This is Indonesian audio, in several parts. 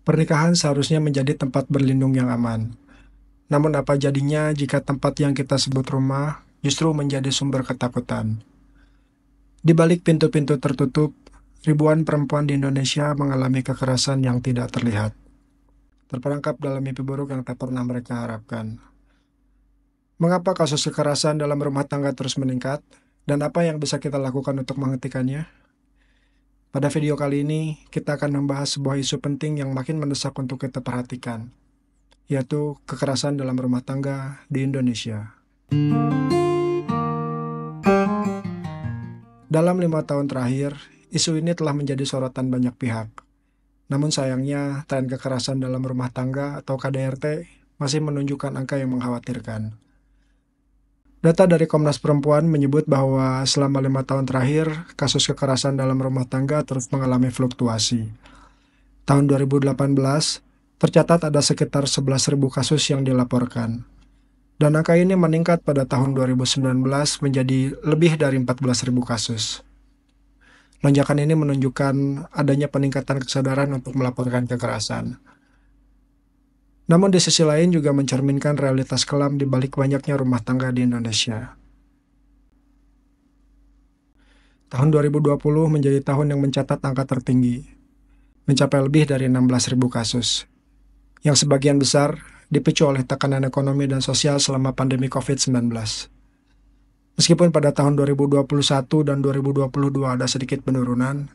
Pernikahan seharusnya menjadi tempat berlindung yang aman. Namun apa jadinya jika tempat yang kita sebut rumah justru menjadi sumber ketakutan? Di balik pintu-pintu tertutup, ribuan perempuan di Indonesia mengalami kekerasan yang tidak terlihat, terperangkap dalam mimpi buruk yang tak pernah mereka harapkan. Mengapa kasus kekerasan dalam rumah tangga terus meningkat? Dan apa yang bisa kita lakukan untuk menghentikannya? Pada video kali ini, kita akan membahas sebuah isu penting yang makin mendesak untuk kita perhatikan, yaitu kekerasan dalam rumah tangga di Indonesia. Dalam 5 tahun terakhir, isu ini telah menjadi sorotan banyak pihak. Namun sayangnya, tren kekerasan dalam rumah tangga atau KDRT masih menunjukkan angka yang mengkhawatirkan. Data dari Komnas Perempuan menyebut bahwa selama 5 tahun terakhir, kasus kekerasan dalam rumah tangga terus mengalami fluktuasi. Tahun 2018, tercatat ada sekitar 11.000 kasus yang dilaporkan. Dan angka ini meningkat pada tahun 2019 menjadi lebih dari 14.000 kasus. Lonjakan ini menunjukkan adanya peningkatan kesadaran untuk melaporkan kekerasan. Namun di sisi lain juga mencerminkan realitas kelam di balik banyaknya rumah tangga di Indonesia. Tahun 2020 menjadi tahun yang mencatat angka tertinggi, mencapai lebih dari 16.000 kasus, yang sebagian besar dipicu oleh tekanan ekonomi dan sosial selama pandemi COVID-19. Meskipun pada tahun 2021 dan 2022 ada sedikit penurunan,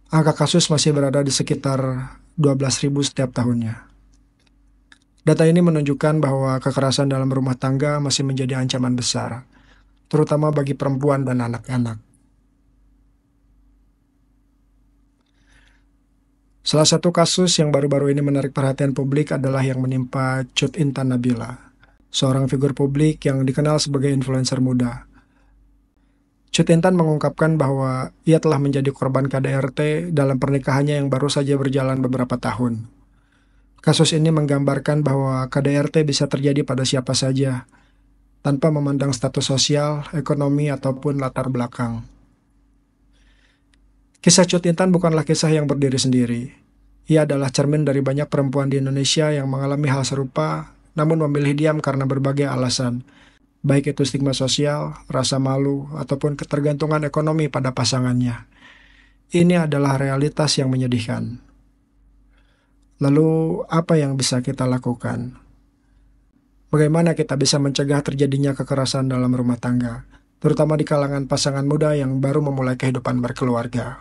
angka kasus masih berada di sekitar 12.000 setiap tahunnya. Data ini menunjukkan bahwa kekerasan dalam rumah tangga masih menjadi ancaman besar, terutama bagi perempuan dan anak-anak. Salah satu kasus yang baru-baru ini menarik perhatian publik adalah yang menimpa Cut Intan Nabila, seorang figur publik yang dikenal sebagai influencer muda. Cut Intan mengungkapkan bahwa ia telah menjadi korban KDRT dalam pernikahannya yang baru saja berjalan beberapa tahun. Kasus ini menggambarkan bahwa KDRT bisa terjadi pada siapa saja, tanpa memandang status sosial, ekonomi, ataupun latar belakang. Kisah Cut Intan bukanlah kisah yang berdiri sendiri. Ia adalah cermin dari banyak perempuan di Indonesia yang mengalami hal serupa, namun memilih diam karena berbagai alasan, baik itu stigma sosial, rasa malu, ataupun ketergantungan ekonomi pada pasangannya. Ini adalah realitas yang menyedihkan. Lalu, apa yang bisa kita lakukan? Bagaimana kita bisa mencegah terjadinya kekerasan dalam rumah tangga, terutama di kalangan pasangan muda yang baru memulai kehidupan berkeluarga?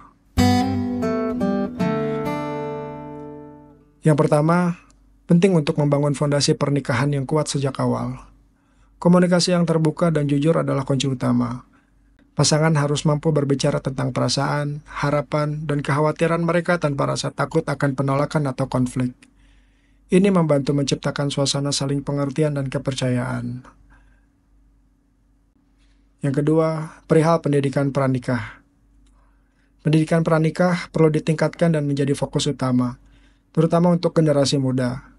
Yang pertama, penting untuk membangun fondasi pernikahan yang kuat sejak awal. Komunikasi yang terbuka dan jujur adalah kunci utama. Pasangan harus mampu berbicara tentang perasaan, harapan, dan kekhawatiran mereka tanpa rasa takut akan penolakan atau konflik. Ini membantu menciptakan suasana saling pengertian dan kepercayaan. Yang kedua, perihal pendidikan pranikah. Pendidikan pranikah perlu ditingkatkan dan menjadi fokus utama, terutama untuk generasi muda.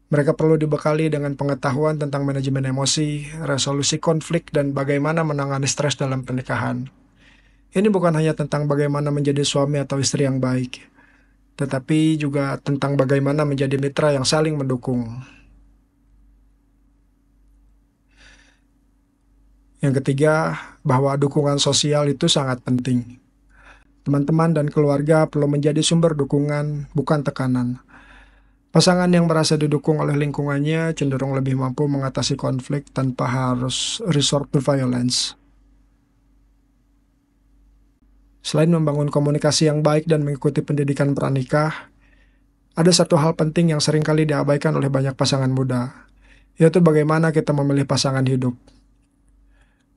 Mereka perlu dibekali dengan pengetahuan tentang manajemen emosi, resolusi konflik, dan bagaimana menangani stres dalam pernikahan. Ini bukan hanya tentang bagaimana menjadi suami atau istri yang baik, tetapi juga tentang bagaimana menjadi mitra yang saling mendukung. Yang ketiga, bahwa dukungan sosial itu sangat penting. Teman-teman dan keluarga perlu menjadi sumber dukungan, bukan tekanan. Pasangan yang merasa didukung oleh lingkungannya cenderung lebih mampu mengatasi konflik tanpa harus resort to violence. Selain membangun komunikasi yang baik dan mengikuti pendidikan pranikah, ada satu hal penting yang seringkali diabaikan oleh banyak pasangan muda, yaitu bagaimana kita memilih pasangan hidup.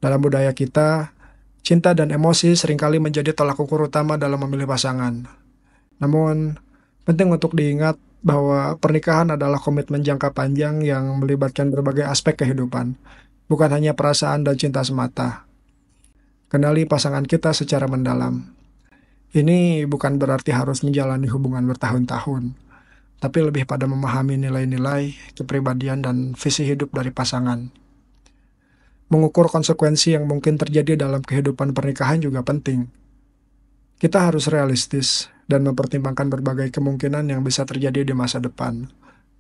Dalam budaya kita, cinta dan emosi seringkali menjadi tolak ukur utama dalam memilih pasangan. Namun, penting untuk diingat bahwa pernikahan adalah komitmen jangka panjang yang melibatkan berbagai aspek kehidupan, bukan hanya perasaan dan cinta semata. Kenali pasangan kita secara mendalam. Ini bukan berarti harus menjalani hubungan bertahun-tahun, tapi lebih pada memahami nilai-nilai, kepribadian, dan visi hidup dari pasangan. Mengukur konsekuensi yang mungkin terjadi dalam kehidupan pernikahan juga penting. Kita harus realistis dan mempertimbangkan berbagai kemungkinan yang bisa terjadi di masa depan,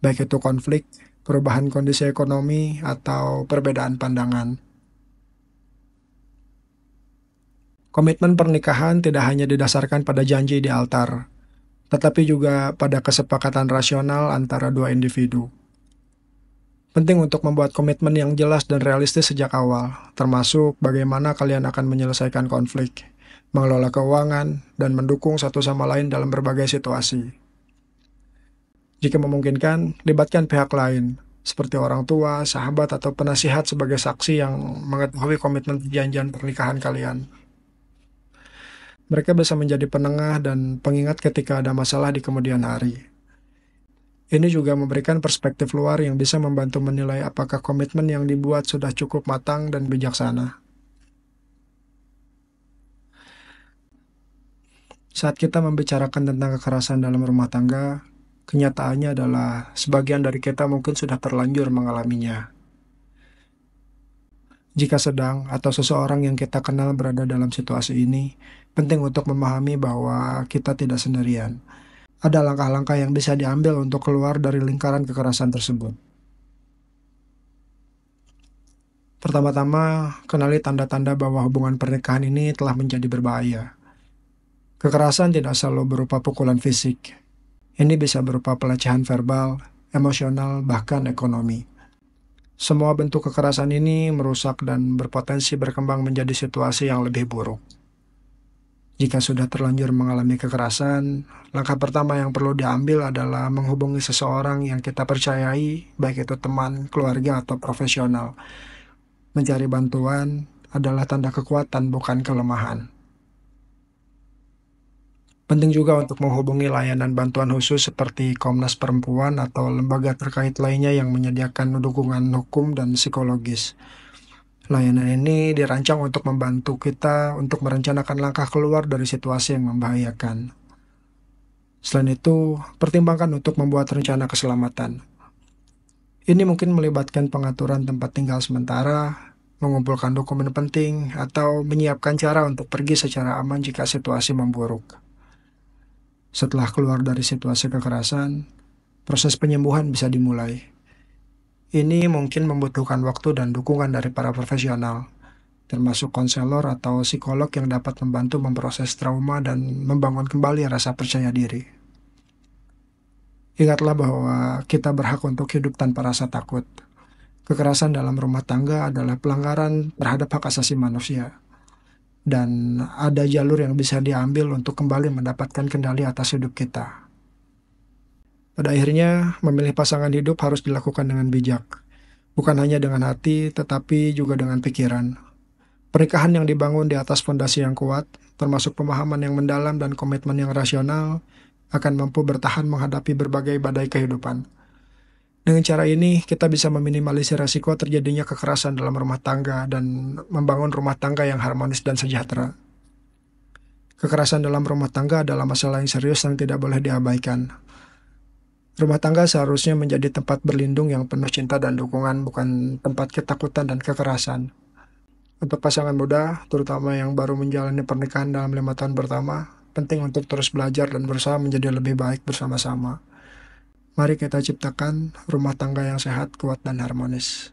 baik itu konflik, perubahan kondisi ekonomi, atau perbedaan pandangan. Komitmen pernikahan tidak hanya didasarkan pada janji di altar, tetapi juga pada kesepakatan rasional antara dua individu. Penting untuk membuat komitmen yang jelas dan realistis sejak awal, termasuk bagaimana kalian akan menyelesaikan konflik, mengelola keuangan, dan mendukung satu sama lain dalam berbagai situasi. Jika memungkinkan, libatkan pihak lain, seperti orang tua, sahabat, atau penasihat sebagai saksi yang mengetahui komitmen perjanjian pernikahan kalian. Mereka bisa menjadi penengah dan pengingat ketika ada masalah di kemudian hari. Ini juga memberikan perspektif luar yang bisa membantu menilai apakah komitmen yang dibuat sudah cukup matang dan bijaksana. Saat kita membicarakan tentang kekerasan dalam rumah tangga, kenyataannya adalah sebagian dari kita mungkin sudah terlanjur mengalaminya. Jika sedang atau seseorang yang kita kenal berada dalam situasi ini, penting untuk memahami bahwa kita tidak sendirian. Ada langkah-langkah yang bisa diambil untuk keluar dari lingkaran kekerasan tersebut. Pertama-tama, kenali tanda-tanda bahwa hubungan pernikahan ini telah menjadi berbahaya. Kekerasan tidak selalu berupa pukulan fisik. Ini bisa berupa pelecehan verbal, emosional, bahkan ekonomi. Semua bentuk kekerasan ini merusak dan berpotensi berkembang menjadi situasi yang lebih buruk. Jika sudah terlanjur mengalami kekerasan, langkah pertama yang perlu diambil adalah menghubungi seseorang yang kita percayai, baik itu teman, keluarga, atau profesional. Mencari bantuan adalah tanda kekuatan, bukan kelemahan. Penting juga untuk menghubungi layanan bantuan khusus seperti Komnas Perempuan atau lembaga terkait lainnya yang menyediakan dukungan hukum dan psikologis. Layanan ini dirancang untuk membantu kita untuk merencanakan langkah keluar dari situasi yang membahayakan. Selain itu, pertimbangkan untuk membuat rencana keselamatan. Ini mungkin melibatkan pengaturan tempat tinggal sementara, mengumpulkan dokumen penting, atau menyiapkan cara untuk pergi secara aman jika situasi memburuk. Setelah keluar dari situasi kekerasan, proses penyembuhan bisa dimulai. Ini mungkin membutuhkan waktu dan dukungan dari para profesional, termasuk konselor atau psikolog yang dapat membantu memproses trauma dan membangun kembali rasa percaya diri. Ingatlah bahwa kita berhak untuk hidup tanpa rasa takut. Kekerasan dalam rumah tangga adalah pelanggaran terhadap hak asasi manusia, dan ada jalur yang bisa diambil untuk kembali mendapatkan kendali atas hidup kita. Pada akhirnya, memilih pasangan hidup harus dilakukan dengan bijak. Bukan hanya dengan hati, tetapi juga dengan pikiran. Pernikahan yang dibangun di atas fondasi yang kuat, termasuk pemahaman yang mendalam dan komitmen yang rasional, akan mampu bertahan menghadapi berbagai badai kehidupan. Dengan cara ini, kita bisa meminimalisir resiko terjadinya kekerasan dalam rumah tangga dan membangun rumah tangga yang harmonis dan sejahtera. Kekerasan dalam rumah tangga adalah masalah yang serius yang tidak boleh diabaikan. Rumah tangga seharusnya menjadi tempat berlindung yang penuh cinta dan dukungan, bukan tempat ketakutan dan kekerasan. Untuk pasangan muda, terutama yang baru menjalani pernikahan dalam 5 tahun pertama, penting untuk terus belajar dan berusaha menjadi lebih baik bersama-sama. Mari kita ciptakan rumah tangga yang sehat, kuat, dan harmonis.